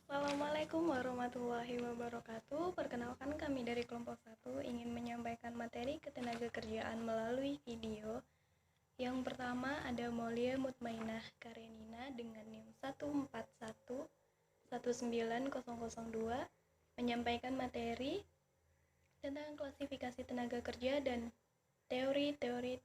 Assalamualaikum warahmatullahi wabarakatuh. Perkenalkan, kami dari kelompok 1 ingin menyampaikan materi ketenagakerjaan melalui video. Yang pertama ada Maulia Mutmainah Karenina dengan NIM 141919002 menyampaikan materi tentang klasifikasi tenaga kerja dan teori-teori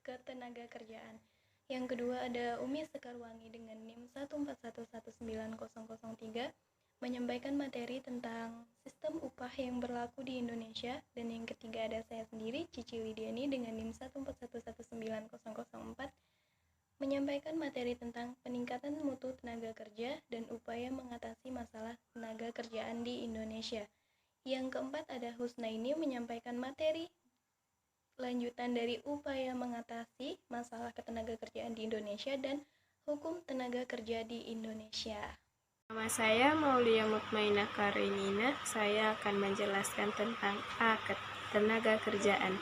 ketenagakerjaan. Yang kedua ada Umi Sekarwangi dengan NIM 141190003 menyampaikan materi tentang sistem upah yang berlaku di Indonesia. Dan yang ketiga ada saya sendiri, Cici Lidiani dengan NIM 141190004 menyampaikan materi tentang peningkatan mutu tenaga kerja dan upaya mengatasi masalah tenaga kerjaan di Indonesia. Yang keempat ada Husnaini menyampaikan materi lanjutan dari upaya mengatasi masalah ketenagakerjaan di Indonesia dan hukum tenaga kerja di Indonesia. Nama saya Maulia Mutmainah Karenina. Saya akan menjelaskan tentang ketenagakerjaan.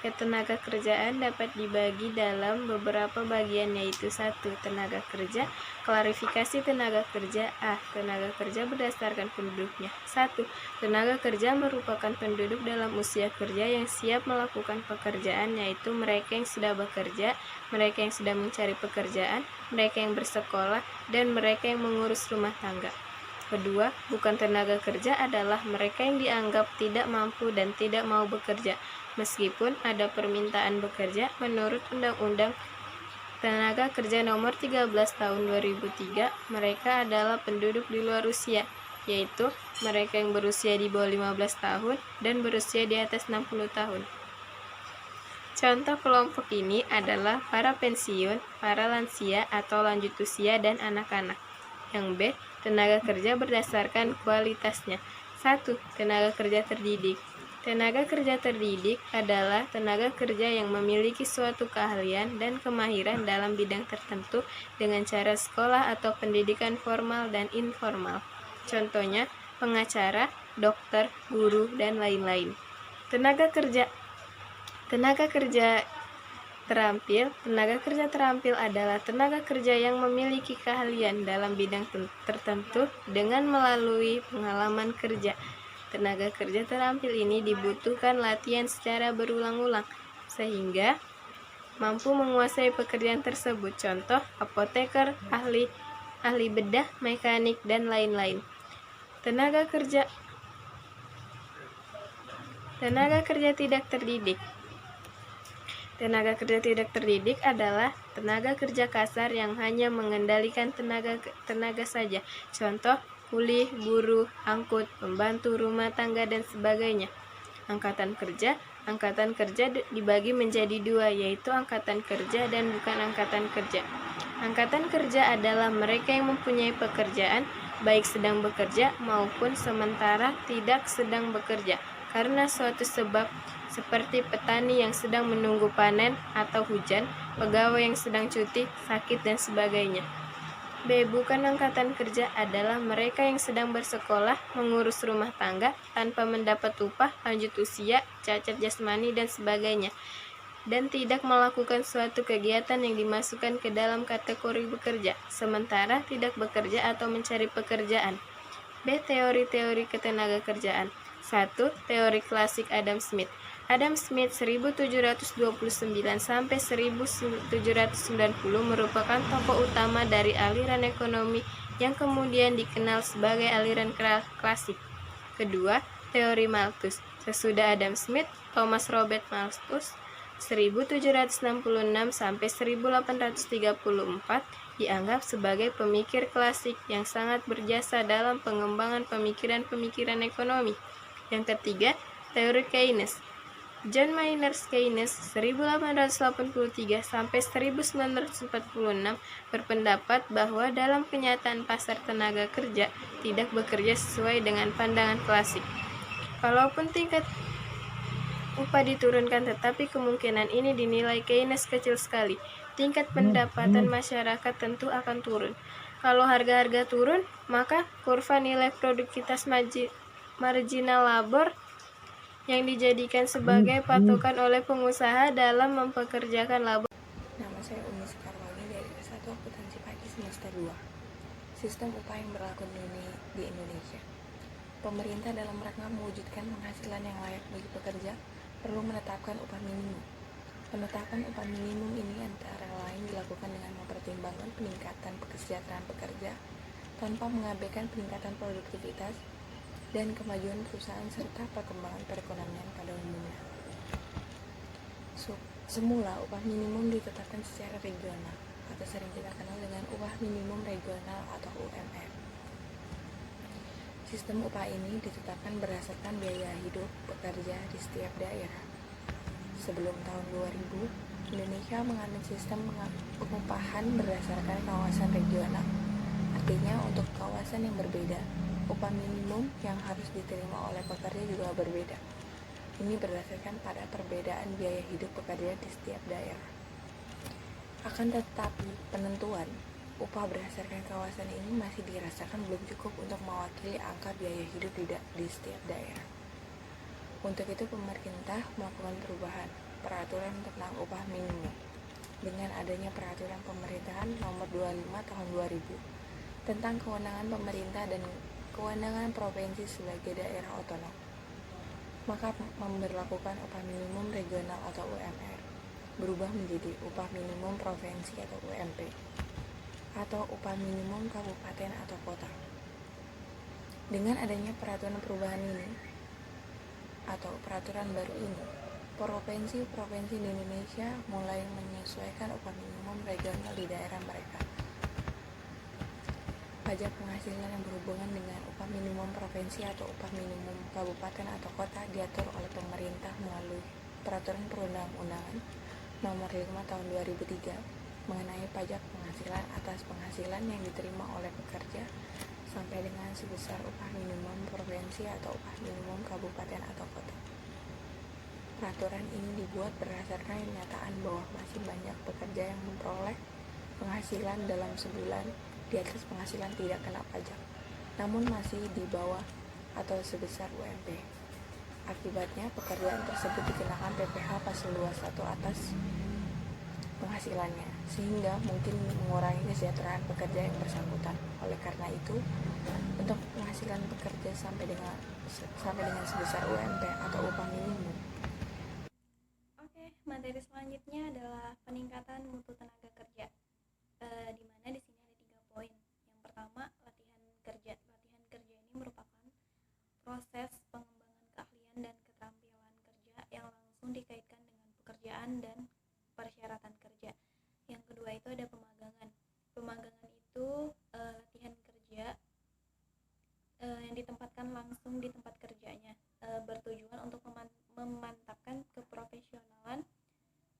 Ketenagakerjaan dapat dibagi dalam beberapa bagian, yaitu 1. Tenaga kerja. Klarifikasi tenaga kerja. Tenaga kerja berdasarkan penduduknya. 1. Tenaga kerja merupakan penduduk dalam usia kerja yang siap melakukan pekerjaan, yaitu mereka yang sudah bekerja, mereka yang sudah mencari pekerjaan, mereka yang bersekolah, dan mereka yang mengurus rumah tangga. Kedua, bukan tenaga kerja adalah mereka yang dianggap tidak mampu dan tidak mau bekerja, meskipun ada permintaan bekerja menurut Undang-Undang Tenaga Kerja Nomor 13 Tahun 2003. Mereka adalah penduduk di luar usia, yaitu mereka yang berusia di bawah 15 tahun dan berusia di atas 60 tahun. Contoh kelompok ini adalah para pensiun, para lansia atau lanjut usia, dan anak-anak. Yang B, tenaga kerja berdasarkan kualitasnya. 1. Tenaga kerja terdidik. Tenaga kerja terdidik adalah tenaga kerja yang memiliki suatu keahlian dan kemahiran dalam bidang tertentu dengan cara sekolah atau pendidikan formal dan informal. Contohnya, pengacara, dokter, guru, dan lain-lain. Tenaga kerja terampil. Tenaga kerja terampil adalah tenaga kerja yang memiliki keahlian dalam bidang tertentu dengan melalui pengalaman kerja. Tenaga kerja terampil ini dibutuhkan latihan secara berulang-ulang sehingga mampu menguasai pekerjaan tersebut. Contoh, apoteker, ahli bedah, mekanik, dan lain-lain. Tenaga kerja tidak terdidik. Tenaga kerja tidak terdidik adalah tenaga kerja kasar yang hanya mengendalikan tenaga saja. Contoh, kuli, buruh, angkut, pembantu rumah tangga, dan sebagainya. Angkatan kerja dibagi menjadi 2, yaitu angkatan kerja dan bukan angkatan kerja. Angkatan kerja adalah mereka yang mempunyai pekerjaan, baik sedang bekerja maupun sementara tidak sedang bekerja, karena suatu sebab, seperti petani yang sedang menunggu panen atau hujan, pegawai yang sedang cuti, sakit, dan sebagainya. B. Bukan angkatan kerja adalah mereka yang sedang bersekolah, mengurus rumah tangga, tanpa mendapat upah, lanjut usia, cacat jasmani, dan sebagainya, dan tidak melakukan suatu kegiatan yang dimasukkan ke dalam kategori bekerja, sementara tidak bekerja atau mencari pekerjaan. B. Teori-teori ketenagakerjaan. 1. Teori klasik Adam Smith. Adam Smith 1729 sampai 1790 merupakan tokoh utama dari aliran ekonomi yang kemudian dikenal sebagai aliran klasik. Kedua, teori Malthus. Sesudah Adam Smith, Thomas Robert Malthus 1766 sampai 1834 dianggap sebagai pemikir klasik yang sangat berjasa dalam pengembangan pemikiran-pemikiran ekonomi. Yang ketiga, teori Keynes. John Maynard Keynes 1883 sampai 1946 berpendapat bahwa dalam kenyataan pasar tenaga kerja tidak bekerja sesuai dengan pandangan klasik. Kalaupun tingkat upah diturunkan, tetapi kemungkinan ini dinilai Keynes kecil sekali. Tingkat pendapatan masyarakat tentu akan turun. Kalau harga-harga turun, maka kurva nilai produktivitas marginal labor yang dijadikan sebagai patokan oleh pengusaha dalam mempekerjakan labor. Nama saya Umi Sekarwangi dari S1 Akuntansi Pagi semester 2. Sistem upah yang berlaku di Indonesia. Pemerintah dalam rangka mewujudkan penghasilan yang layak bagi pekerja perlu menetapkan upah minimum. Penetapan upah minimum ini antara lain dilakukan dengan mempertimbangkan peningkatan kesejahteraan pekerja tanpa mengabaikan peningkatan produktivitas dan kemajuan perusahaan serta perkembangan perekonomian pada umumnya. Semula upah minimum ditetapkan secara regional atau sering kita kenal dengan upah minimum regional atau UMR. Sistem upah ini ditetapkan berdasarkan biaya hidup pekerja di setiap daerah. Sebelum tahun 2000, Indonesia mengambil sistem pengupahan berdasarkan kawasan regional. Artinya untuk kawasan yang berbeda, upah minimum yang harus diterima oleh pekerja juga berbeda. Ini berdasarkan pada perbedaan biaya hidup pekerja di setiap daerah. Akan tetapi, penentuan upah berdasarkan kawasan ini masih dirasakan belum cukup untuk mewakili angka biaya hidup di setiap daerah. Untuk itu, pemerintah melakukan perubahan peraturan tentang upah minimum dengan adanya peraturan pemerintahan nomor 25 tahun 2000 tentang kewenangan pemerintah dan kewenangan provinsi sebagai daerah otonom. Maka memberlakukan upah minimum regional atau UMR berubah menjadi upah minimum provinsi atau UMP atau upah minimum kabupaten atau kota. Dengan adanya peraturan perubahan ini atau peraturan baru ini, provinsi-provinsi di Indonesia mulai menyesuaikan upah minimum regional di daerah mereka. Pajak penghasilan yang berhubungan dengan upah minimum provinsi atau upah minimum kabupaten atau kota diatur oleh pemerintah melalui Peraturan Perundang-undangan Nomor 5 Tahun 2003 mengenai pajak penghasilan atas penghasilan yang diterima oleh pekerja sampai dengan sebesar upah minimum provinsi atau upah minimum kabupaten atau kota. Peraturan ini dibuat berdasarkan kenyataan bahwa masih banyak pekerja yang memperoleh penghasilan dalam sebulan di atas penghasilan tidak kena pajak, namun masih di bawah atau sebesar UMP. Akibatnya, pekerjaan tersebut dikenakan PPh pasal 21 atas penghasilannya, sehingga mungkin mengurangi kesejahteraan pekerja yang bersangkutan. Oleh karena itu, untuk penghasilan pekerja sampai dengan sebesar UMP atau upah minimum. Oke, materi selanjutnya adalah peningkatan mutu tenaga kerja. Di mana di sini ada 3 poin. Yang pertama, latihan kerja. Latihan kerja ini merupakan proses pengembangan keahlian dan keterampilan kerja yang langsung dikaitkan dengan pekerjaan dan persyaratan kerja. Yang kedua itu ada pemagangan. Pemagangan itu latihan kerja yang ditempatkan langsung di tempat kerjanya, bertujuan untuk memantapkan keprofesionalan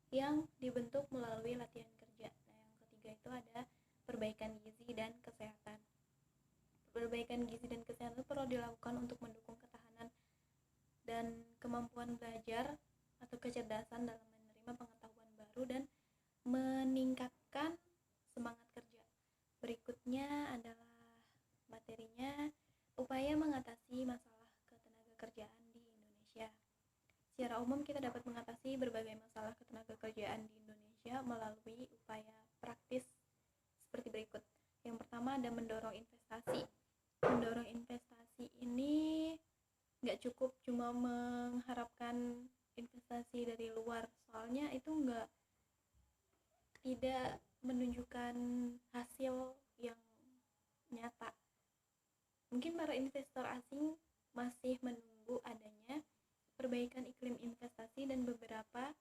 yang dibentuk melalui latihan kerja. Nah, yang ketiga itu ada perbaikan gizi dan kesehatan. Perbaikan gizi dan kesehatan itu perlu dilakukan untuk mendukung ketahanan dan kemampuan belajar atau kecerdasan dalam menerima pengetahuan baru dan meningkatkan semangat kerja. Berikutnya adalah materinya upaya mengatasi masalah ketenagakerjaan di Indonesia. Secara umum kita dapat mengatasi berbagai masalah ketenagakerjaan di Indonesia melalui upaya praktis seperti berikut. Yang pertama ada mendorong investasi. Mendorong investasi ini nggak cukup cuma mengharapkan investasi dari luar, soalnya itu tidak menunjukkan hasil yang nyata. Mungkin para investor asing masih menunggu adanya perbaikan iklim investasi dan beberapa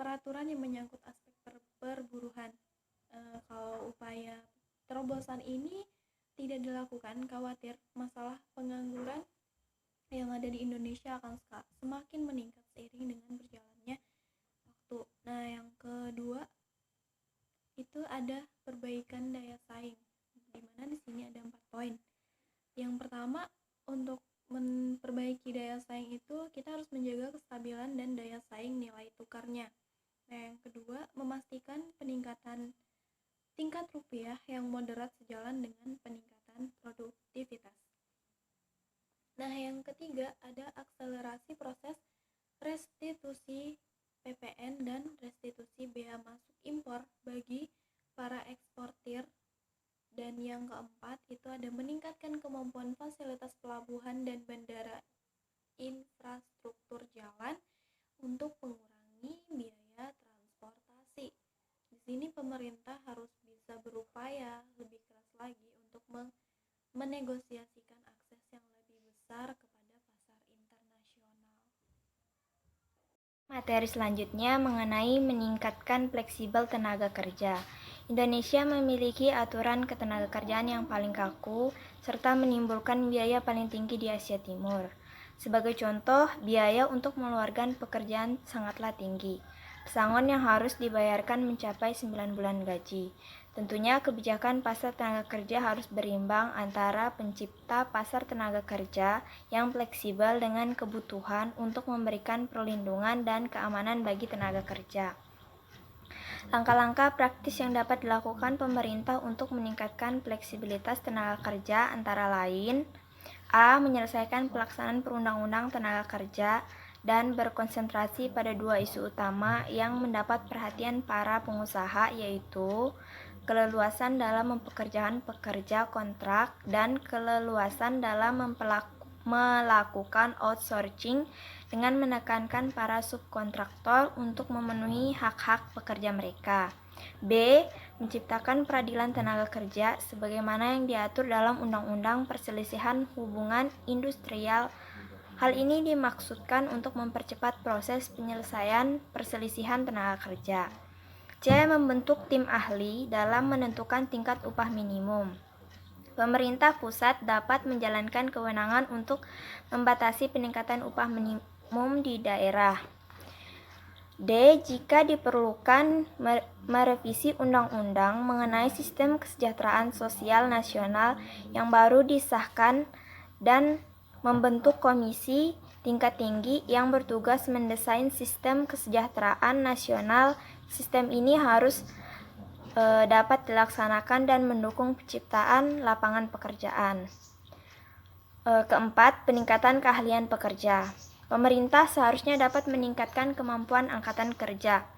peraturan yang menyangkut aspek perburuhan. Kalau upaya terobosan ini tidak dilakukan, khawatir masalah pengangguran yang ada di Indonesia akan semakin meningkat seiring dengan berjalannya waktu. Nah, yang kedua itu ada perbaikan daya saing, di mana di sini ada 4 poin. Yang pertama, untuk memperbaiki daya saing itu kita harus menjaga kestabilan dan daya saing nilai tukarnya. Nah, yang kedua, memastikan peningkatan tingkat rupiah yang moderat sejalan dengan peningkatan produktivitas. Nah, yang ketiga ada akselerasi proses restitusi PPN dan restitusi bea masuk impor bagi para eksportir dan yang yang keempat itu ada meningkatkan kemampuan fasilitas pelabuhan dan bandara, infrastruktur jalan untuk mengurangi biaya transportasi. Di sini pemerintah harus bisa berupaya lebih keras lagi untuk menegosiasikan akses yang lebih besar kepada pasar internasional. Materi selanjutnya mengenai meningkatkan fleksibel tenaga kerja. Indonesia memiliki aturan ketenagakerjaan yang paling kaku serta menimbulkan biaya paling tinggi di Asia Timur. Sebagai contoh, biaya untuk mengeluarkan pekerjaan sangatlah tinggi. Pesangon yang harus dibayarkan mencapai 9 bulan gaji. Tentunya kebijakan pasar tenaga kerja harus berimbang antara pencipta pasar tenaga kerja yang fleksibel dengan kebutuhan untuk memberikan perlindungan dan keamanan bagi tenaga kerja. Langkah-langkah praktis yang dapat dilakukan pemerintah untuk meningkatkan fleksibilitas tenaga kerja antara lain: A. Menyelesaikan pelaksanaan perundang-undang tenaga kerja dan berkonsentrasi pada dua isu utama yang mendapat perhatian para pengusaha, yaitu keleluasan dalam mempekerjakan pekerja kontrak dan keleluasan dalam melakukan outsourcing dengan menekankan para subkontraktor untuk memenuhi hak-hak pekerja mereka. B. Menciptakan peradilan tenaga kerja sebagaimana yang diatur dalam Undang-Undang Perselisihan Hubungan Industrial. Hal ini dimaksudkan untuk mempercepat proses penyelesaian perselisihan tenaga kerja. C. Membentuk tim ahli dalam menentukan tingkat upah minimum. Pemerintah pusat dapat menjalankan kewenangan untuk membatasi peningkatan upah minimum di daerah. D. Jika diperlukan, merevisi undang-undang mengenai sistem kesejahteraan sosial nasional yang baru disahkan dan membentuk komisi tingkat tinggi yang bertugas mendesain sistem kesejahteraan nasional. Sistem ini harus dapat dilaksanakan dan mendukung penciptaan lapangan pekerjaan. Keempat, peningkatan keahlian pekerja. Pemerintah seharusnya dapat meningkatkan kemampuan angkatan kerja.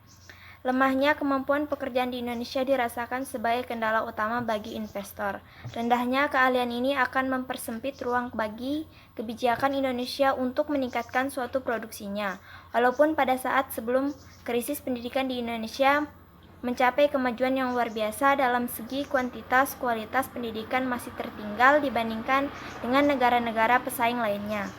Lemahnya kemampuan pekerjaan di Indonesia dirasakan sebagai kendala utama bagi investor. Rendahnya keahlian ini akan mempersempit ruang bagi kebijakan Indonesia untuk meningkatkan suatu produksinya. Walaupun pada saat sebelum krisis pendidikan di Indonesia mencapai kemajuan yang luar biasa dalam segi kuantitas, kualitas pendidikan masih tertinggal dibandingkan dengan negara-negara pesaing lainnya.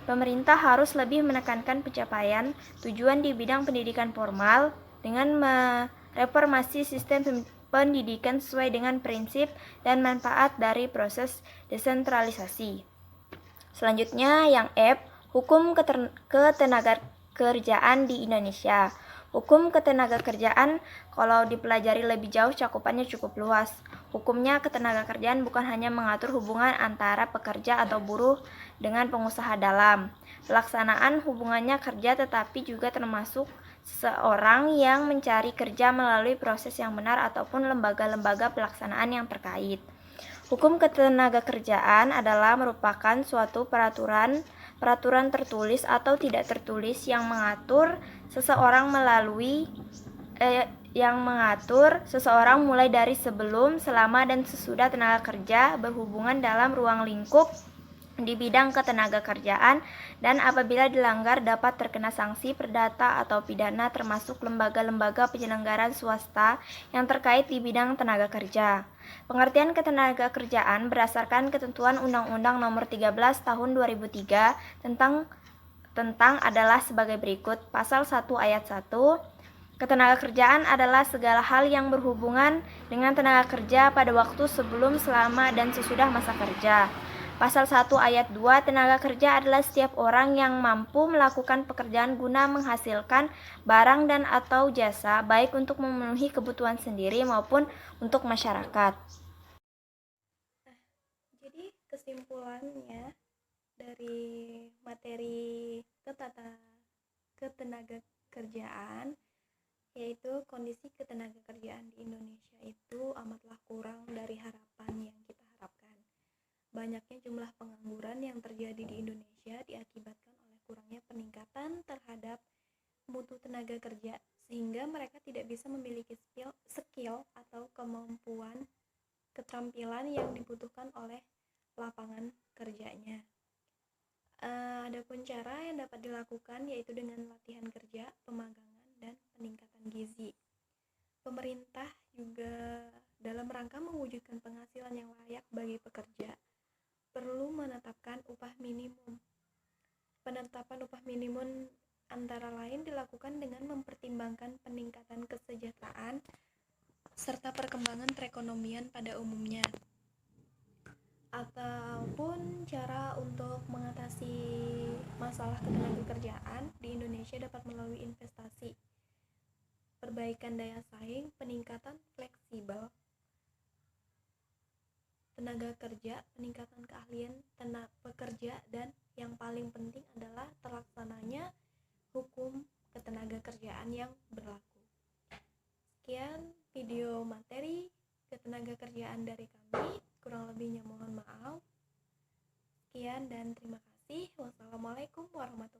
Pemerintah harus lebih menekankan pencapaian tujuan di bidang pendidikan formal dengan mereformasi sistem pendidikan sesuai dengan prinsip dan manfaat dari proses desentralisasi. Selanjutnya yang F, hukum ketenagakerjaan di Indonesia. Hukum ketenagakerjaan kalau dipelajari lebih jauh cakupannya cukup luas. Hukumnya ketenagakerjaan bukan hanya mengatur hubungan antara pekerja atau buruh dengan pengusaha dalam pelaksanaan hubungannya kerja, tetapi juga termasuk seseorang yang mencari kerja melalui proses yang benar ataupun lembaga-lembaga pelaksanaan yang terkait. Hukum ketenagakerjaan adalah merupakan suatu peraturan tertulis atau tidak tertulis yang mengatur seseorang mulai dari sebelum, selama, dan sesudah tenaga kerja berhubungan dalam ruang lingkup di bidang ketenagakerjaan, dan apabila dilanggar dapat terkena sanksi perdata atau pidana, termasuk lembaga-lembaga penyelenggaraan swasta yang terkait di bidang tenaga kerja. Pengertian ketenagakerjaan berdasarkan ketentuan Undang-Undang Nomor 13 Tahun 2003 tentang adalah sebagai berikut. Pasal 1 Ayat 1. Ketenagakerjaan adalah segala hal yang berhubungan dengan tenaga kerja pada waktu sebelum, selama, dan sesudah masa kerja. Pasal 1 Ayat 2, tenaga kerja adalah setiap orang yang mampu melakukan pekerjaan guna menghasilkan barang dan atau jasa, baik untuk memenuhi kebutuhan sendiri maupun untuk masyarakat. Jadi kesimpulannya dari materi ketenagakerjaan, yaitu kondisi ketenagakerjaan di Indonesia itu amatlah kurang dari harapan yang kita harapkan. Banyaknya jumlah pengangguran yang terjadi di Indonesia diakibatkan oleh kurangnya peningkatan terhadap mutu tenaga kerja, sehingga mereka tidak bisa memiliki skill atau kemampuan keterampilan yang dibutuhkan oleh lapangan kerjanya. Adapun cara yang dapat dilakukan yaitu dengan latihan kerja, pemagangan, dan peningkatan gizi. Pemerintah juga dalam rangka mewujudkan penghasilan yang layak bagi pekerja, perlu menetapkan upah minimum. Penetapan upah minimum antara lain dilakukan dengan mempertimbangkan peningkatan kesejahteraan serta perkembangan perekonomian pada umumnya. Ataupun cara untuk mengatasi masalah ketenagakerjaan di Indonesia dapat melalui investasi, perbaikan daya saing, peningkatan fleksibel tenaga kerja, peningkatan keahlian tenaga pekerja, dan yang paling penting adalah terlaksananya hukum ketenagakerjaan yang berlaku. Sekian video materi ketenagakerjaan dari kami, kurang lebihnya mohon maaf. Sekian dan terima kasih. Wassalamualaikum warahmatullahi wabarakatuh.